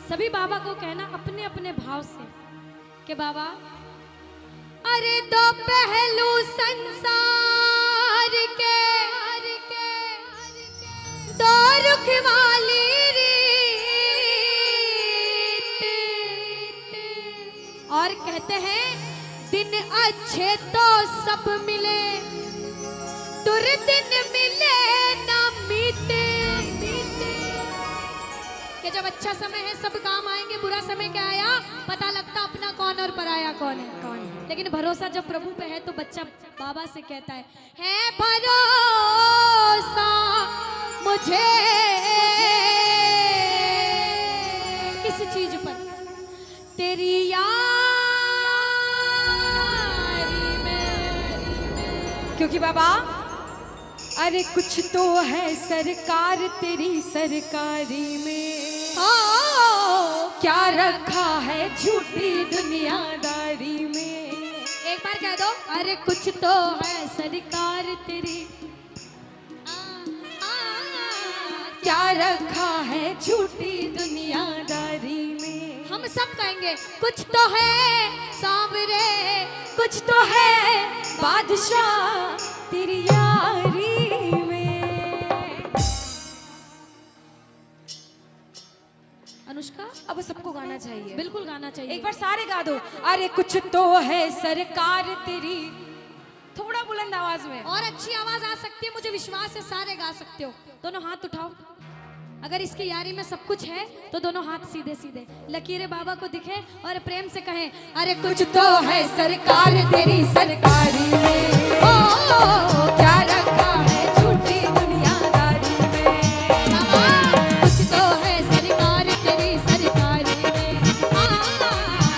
सभी बाबा को कहना अपने अपने भाव से कि बाबा, अरे दो पहलू संसार के, दो रुख वाली रीत, और कहते हैं दिन अच्छे तो सब मिले, दुर्दिन मिले ना मीते। कि जब अच्छा समय है सब काम आएंगे, बुरा समय क्या आया पता लगता अपना कौन और पराया कौन है। लेकिन भरोसा जब प्रभु पे है तो बच्चा बाबा से कहता है भरोसा मुझे किस चीज पर, तेरी यारी में। क्योंकि बाबा अरे कुछ तो है सरकार तेरी सरकारी में, क्या रखा है झूठी दुनियादारी में। एक बार कह दो, अरे कुछ तो है सरकार तेरी, क्या रखा है झूठी दुनियादारी में। हम सब कहेंगे कुछ तो है सांवरे, कुछ तो है बादशाह तेरी यारी में। अनुष्का अब सबको गाना चाहिए, बिल्कुल गाना चाहिए। एक बार सारे गा दो। अरे कुछ तो है सरकार तेरी, थोड़ा बुलंद आवाज में। और अच्छी आवाज आ सकती है, मुझे विश्वास है सारे गा सकते हो। दोनों हाथ उठाओ, अगर इसकी यारी में सब कुछ है तो दोनों हाथ सीधे सीधे लकीरें बाबा को दिखे और प्रेम से कहें अरे कुछ तो है सरकार तेरी सरकारी में, ओ, क्या रखा है झूठी दुनियादारी में। कुछ तो है सरकार तेरी सरकारी में,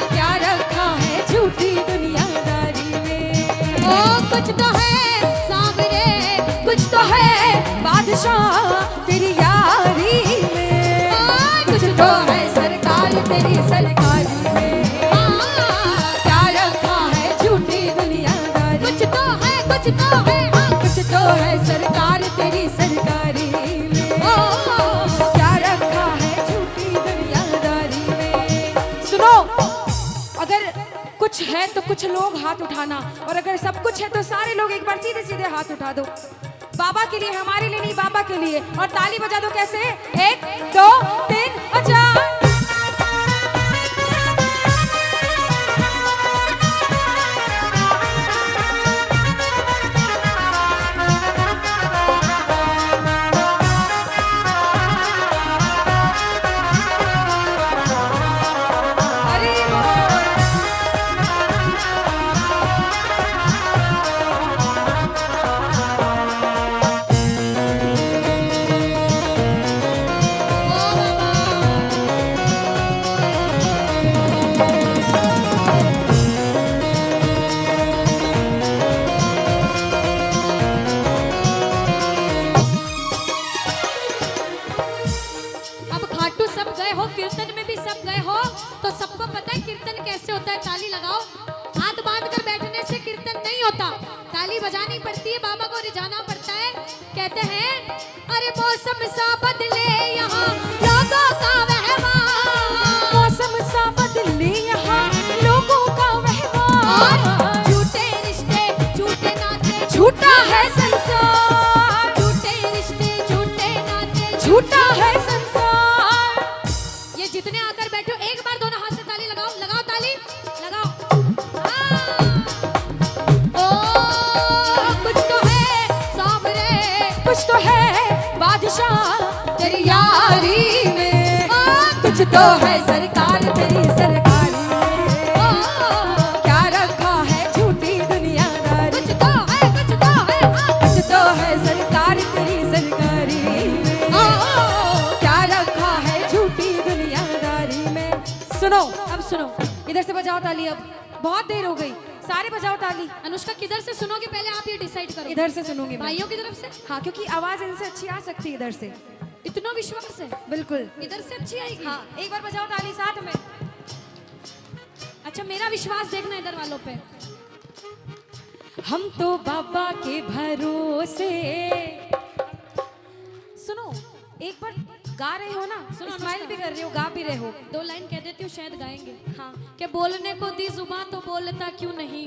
क्या रखा है झूठी दुनियादारी में। ओ कुछ तो है सांवरे, कुछ तो है बादशाह तेरी यारी में। कुछ तो है सरकार तेरी सरकारी में, क्या रखा है झूठी दुनियादारी। कुछ तो है, कुछ तो है, कुछ तो है सरकार तेरी सरकारी में, क्या रखा है झूठी दुनियादारी में। सुनो, अगर कुछ है तो कुछ लोग हाथ उठाना, और अगर सब कुछ है तो सारे लोग एक बार सीधे सीधे हाथ उठा दो। बाबा के लिए, हमारे लिए नहीं, बाबा के लिए। और ताली बजा दो। कैसे? 1 2 3 बजा। कीर्तन में भी सब गए हो तो सबको पता है कीर्तन कैसे होता है। ताली लगाओ। हाथ बांध कर बैठने से कीर्तन नहीं होता, ताली बजानी पड़ती है, बाबा को रिझाना पड़ता है। कहते हैं अरे मौसम सा बदले यहाँ लोगों का व्यवहार, मौसम सा बदले यहाँ लोगों का व्यवहार। झूठे रिश्ते झूठे नाते झूठा है संसार, झूठे रिश्ते झूठे नाते झूठा है संसार। ये जितने आकर बैठो एक बार दोनों हाथ से ताली लगाओ, लगाओ ताली लगाओ। ओ कुछ तो है सांवरे, कुछ तो है बादशाह तेरी यारी में, कुछ तो है सरकार तेरी सरकारी में, क्या रखा है झूठी दुनियादारी। कुछ तो है, कुछ तो है, कुछ तो है सरकार तेरी सरकारी में, क्या रखा है झूठी दुनियादारी में। सुनो, अब सुनो, इधर से बजाओ ताली। अब बहुत देर हो गई, सारे बजाओ ताली। अनुष्का किधर से सुनोगे पहले आप ये डिसाइड करो। इधर से सुनूंगी मैं। भाइयों की तरफ से? हाँ, क्योंकि आवाज इनसे अच्छी आ सकती है इधर से। इतना विश्वास है? बिल्कुल, इधर से अच्छी आएगी। हाँ, एक बार बजाओ ताली साथ में। अच्छा, मेरा विश्वास देखना इधर वालों पे। हम तो बाबा के भरोसे। सुनो, एक बार गा रहे हो ना, सुनो, स्माइल भी कर रहे हो, गा भी रहे हो। 2 लाइन कह देती हूँ, शायद गाएंगे। हाँ। कि बोलने को दी जुबां तो बोलता क्यों नहीं,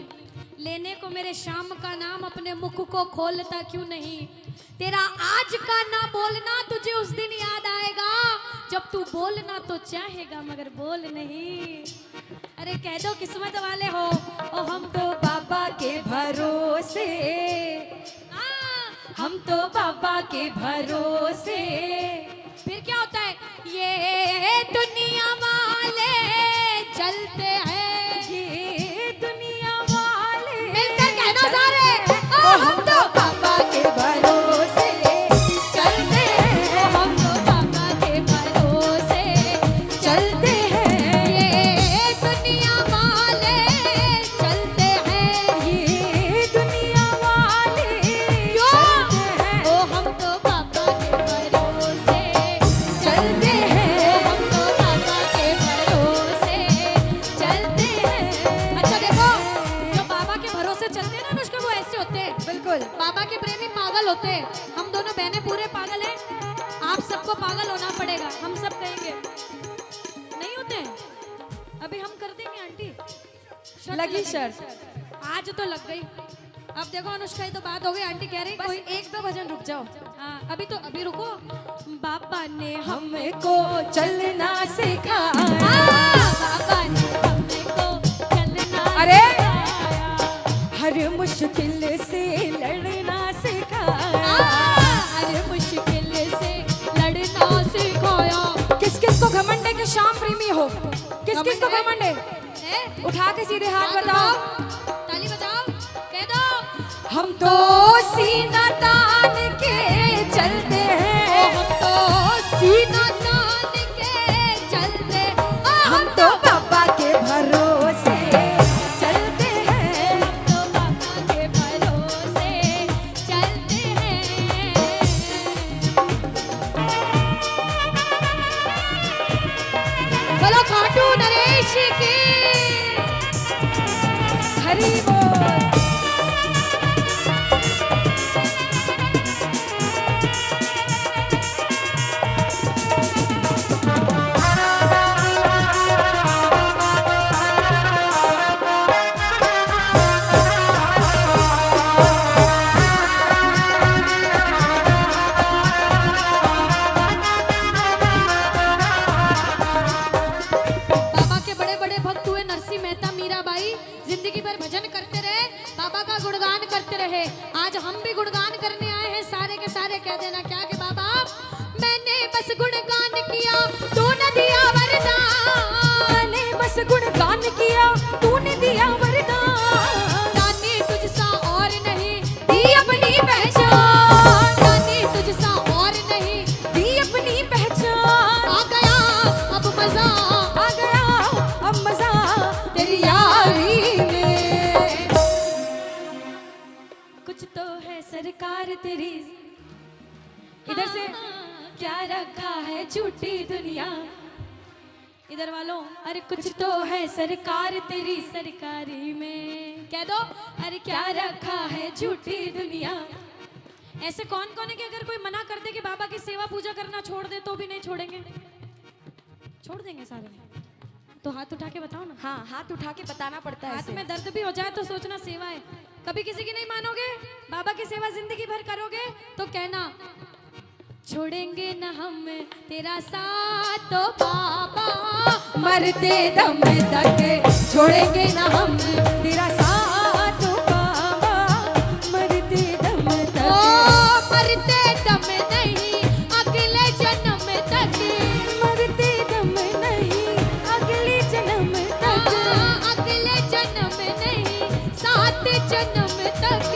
लेने को मेरे शाम का नाम अपने मुख को खोलता क्यों नहीं, तेरा आज का ना बोलना तुझे उस दिन याद आएगा जब तू बोलना तो चाहेगा मगर बोल नहीं। अरे कह दो किस्मत वाले हो। ओ हम तो बाबा के भरोसे, हम तो बाबा के भरोसे। फिर क्या होता है, ये दुनिया वाले चलते हैं, ये दुनिया वाले मिलकर कहना सारे, ओ हम तो बाबा के भरोसे चलते हैं, हम तो बाबा के भरोसे चलते हैं, ये दुनिया वाले चलते हैं, ये दुनिया वाले क्यों? चलते हैं, ओ हम तो बाबा के भरोसे चलते हैं, हम तो बाबा के भरोसे चलते हैं। अच्छा देखो, जो बाबा के भरोसे चलते हैं ना अनुष्का, वो ऐसे होते हैं। बिल्कुल। बाबा के प्रेमी पागल होते हैं, हम दोनों बहनें पूरे पागल हैं। आप सबको पागल होना पड़ेगा, हम सब कहेंगे नहीं होते हैं। अभी हम कर देंगे आंटी, शर्त लगी लगाएंगे। शर्त। आज तो लग गई। अब देखो अनुष्का, ये तो बात हो गई, आंटी कह रही बस कोई 1-2 भजन रुक जाओ। हाँ अभी रुको। बाबा ने हमको चलना सिखाया, बाबा ने हमको चलना अरे! सिखाया। हर मुश्किल से लड़ना सिखाया, हर मुश्किल से लड़ना सिखाया। किस किस को घमंड है कि श्याम प्रेमी हो, किस किस को घमंड है, है? उठा के सीधे हाथ हाथ बताओ। ताली बजाओ, कह दो हम तो सीना तान के चलते हैं, हम तो सीना तान के चलते, हम तो बाबा के भरोसे चलते हैं, हम तो बाबा के भरोसे चलते हैं। बोलो खाटू नरेश की। हरि बोल। बाबा के बड़े बड़े भक्त हुए नरसिंह मेहता, मीराबाई, जिंदगी भर भजन करते रहे, बाबा का गुणगान करते रहे। आज हम भी गुणगान करने आए हैं, सारे के सारे कह देना क्या कि बाबा मैंने बस गुणगान किया तूने दिया वरदान, मैंने बस गुणगान किया तूने दिया वरदान, जाने तुझसा और नहीं दी अपनी पहचान, जाने तुझसा और नहीं दी अपनी पहचान। आ गया अब मजा, आ गया अब मजा तेरी यारी में। कुछ तो है सरकार तेरी, इधर से क्या रखा है झूठी दुनिया, इधर वालों अरे कुछ तो है सरकार तेरी सरकारी में, कह दो अरे क्या रखा है झूठी दुनिया। ऐसे कौन कौन है कि अगर कोई मना कर दे कि बाबा की सेवा पूजा करना छोड़ दे तो भी नहीं छोड़ेंगे? छोड़ देंगे सारे? तो हाथ उठा के बताओ ना। हाँ, हाथ उठा के बताना पड़ता है हाथ ऐसे। में दर्द भी हो जाए तो सोचना सेवा है। कभी किसी की नहीं मानोगे, बाबा की सेवा जिंदगी भर करोगे तो कहना छोड़ेंगे न हम तेरा साथ तो बाबा, मरते दम तक छोड़ेंगे ना हम तेरा साथ ओ बाबा, मरते दम ओ तक, मरते दम नहीं अगले जन्म तक, मरते दम नहीं अगले जन्म तक, अगले जन्म नहीं सात जन्म तक,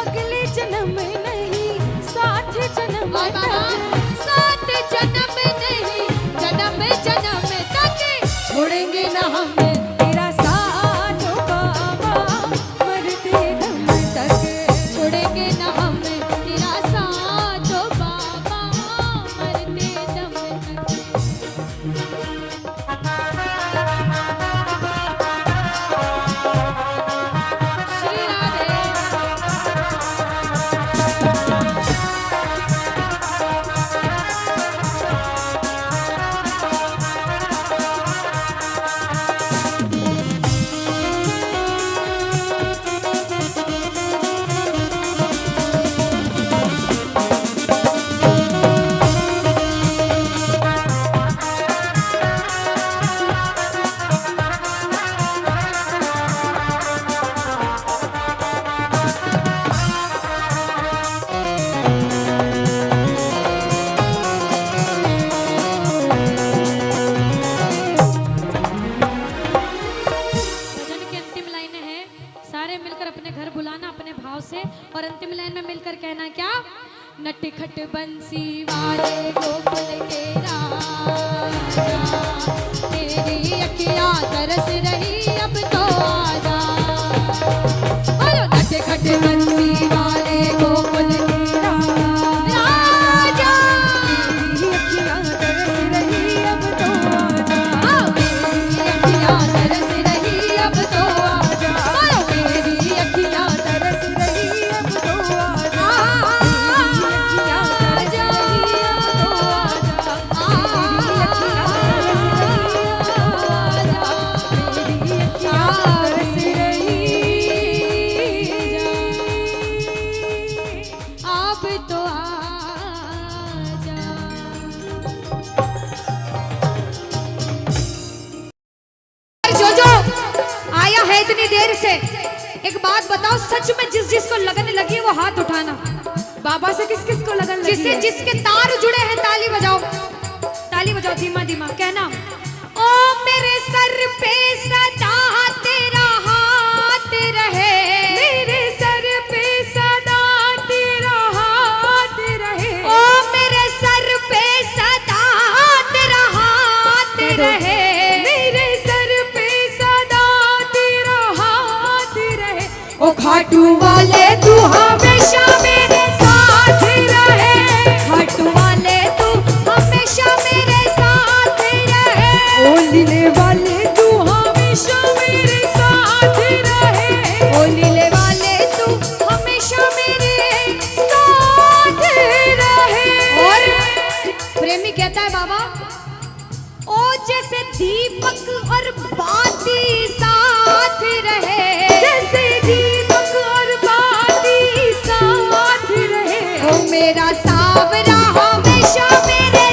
अगले जन्म नहीं साथ जन्म और बाबा तक, सात जन्म नहीं जन्म जन्म तक छोड़ेंगे ना हम तेरा साथ ओ बाबा, मरते दम तक, छोड़ेंगे न हम तेरा साथ ओ बाबा, मरते दम तक। श्री राधे। नटखट बंसी वाले गोकुल के राजा, तेरी अखियाँ तरस रही अब तो आजा। बोलो नटखट बंसी वाले गोकुल के राजा, तेरी अखियाँ तरस रही अब तो आजा। मेरी अखियाँ तरस रही अब तो आजा। बोलो मेरी अखियाँ तरस रही अब तो आजा। इतनी देर से एक बात बताओ, सच में जिस जिसको लगन लगी है वो हाथ उठाना। बाबा से किस किस को लगन लगी जिससे है? जिसके तार जुड़े हैं ताली बजाओ, ताली बजाओ धीमा धीमा, कहना ओ मेरे सर पे सदा तेरा हाथ रहे, मेरे सर पे सदा तेरा हाथ रहे। ओ मेरे सर पे सदा तेरा हाथ रहे, मेरे सर पे सदा तेरा हाथ रहे। ओ खाटू वाले तू हमेशा मेरे साथ रहे। खाटू वाले तू हमेशा मेरे साथ रहे, ओ लीले वाले तू हमेशा मेरे साथ रहे। ओ लीले वाले तू हमेशा मेरे साथ रहे। और प्रेमी कहता है बाबा, ओ जैसे दीपक और बाती साथ रहे, जैसे दीपक और बाती साथ रहे। ओ मेरा सावरा हमेशा मेरे